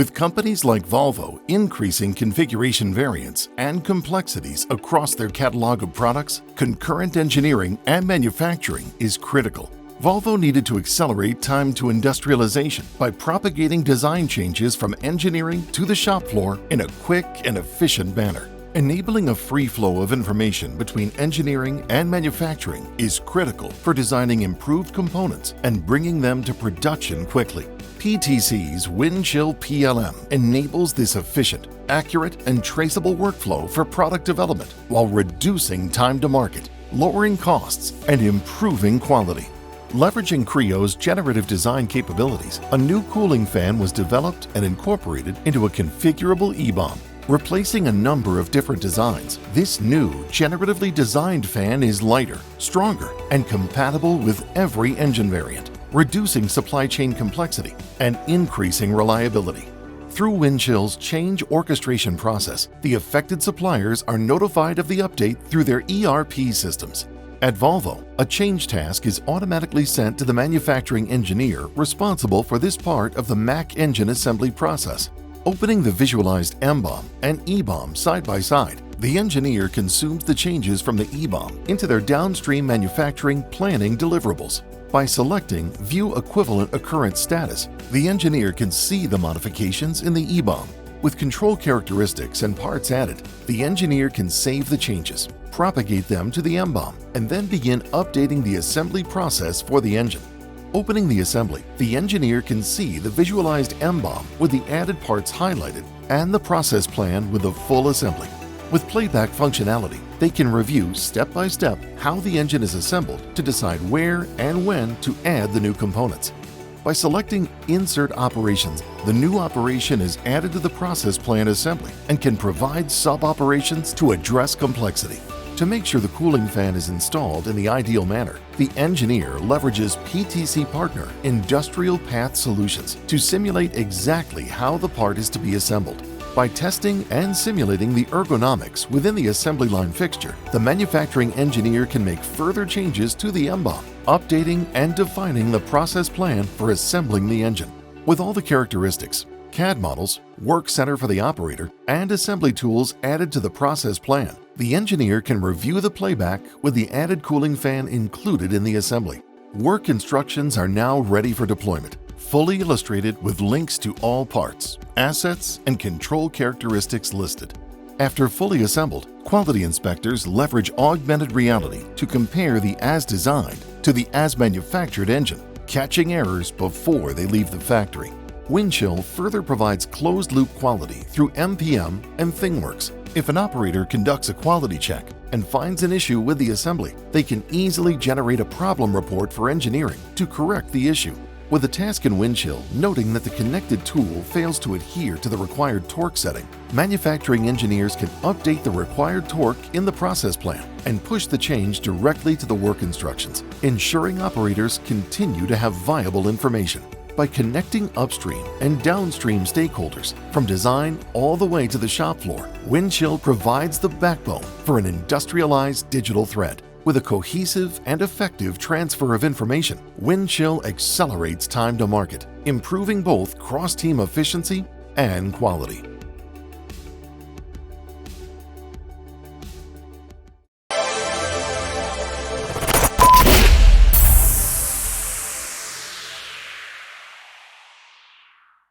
With companies like Volvo increasing configuration variants and complexities across their catalog of products, concurrent engineering and manufacturing is critical. Volvo needed to accelerate time to industrialization by propagating design changes from engineering to the shop floor in a quick and efficient manner. Enabling a free flow of information between engineering and manufacturing is critical for designing improved components and bringing them to production quickly. PTC's Windchill PLM enables this efficient, accurate, and traceable workflow for product development while reducing time to market, lowering costs, and improving quality. Leveraging Creo's generative design capabilities, a new cooling fan was developed and incorporated into a configurable E-bomb. Replacing a number of different designs, this new generatively designed fan is lighter, stronger, and compatible with every engine variant, reducing supply chain complexity and increasing reliability. Through Windchill's change orchestration process, the affected suppliers are notified of the update through their ERP systems. At Volvo, a change task is automatically sent to the manufacturing engineer responsible for this part of the Mack engine assembly process. Opening the visualized M-bomb and E-bomb side by side, the engineer consumes the changes from the E-bomb into their downstream manufacturing planning deliverables. By selecting View Equivalent Occurrence Status, the engineer can see the modifications in the E-bomb. With control characteristics and parts added, the engineer can save the changes, propagate them to the M-bomb, and then begin updating the assembly process for the engine. Opening the assembly, the engineer can see the visualized M-bomb with the added parts highlighted and the process plan with the full assembly. With playback functionality, they can review step by step how the engine is assembled to decide where and when to add the new components. By selecting Insert Operations, the new operation is added to the process plan assembly and can provide sub-operations to address complexity. To make sure the cooling fan is installed in the ideal manner, the engineer leverages PTC partner Industrial Path Solutions to simulate exactly how the part is to be assembled. By testing and simulating the ergonomics within the assembly line fixture, the manufacturing engineer can make further changes to the M-bomb, updating and defining the process plan for assembling the engine. With all the characteristics, CAD models, work center for the operator, and assembly tools added to the process plan, the engineer can review the playback with the added cooling fan included in the assembly. Work instructions are now ready for deployment, fully illustrated with links to all parts, assets, and control characteristics listed. After fully assembled, quality inspectors leverage augmented reality to compare the as-designed to the as-manufactured engine, catching errors before they leave the factory. Windchill further provides closed-loop quality through MPM and ThingWorx. If an operator conducts a quality check and finds an issue with the assembly, they can easily generate a problem report for engineering to correct the issue. With a task in Windchill noting that the connected tool fails to adhere to the required torque setting, manufacturing engineers can update the required torque in the process plan and push the change directly to the work instructions, ensuring operators continue to have viable information. By connecting upstream and downstream stakeholders from design all the way to the shop floor, Windchill provides the backbone for an industrialized digital thread. With a cohesive and effective transfer of information, Windchill accelerates time to market, improving both cross-team efficiency and quality.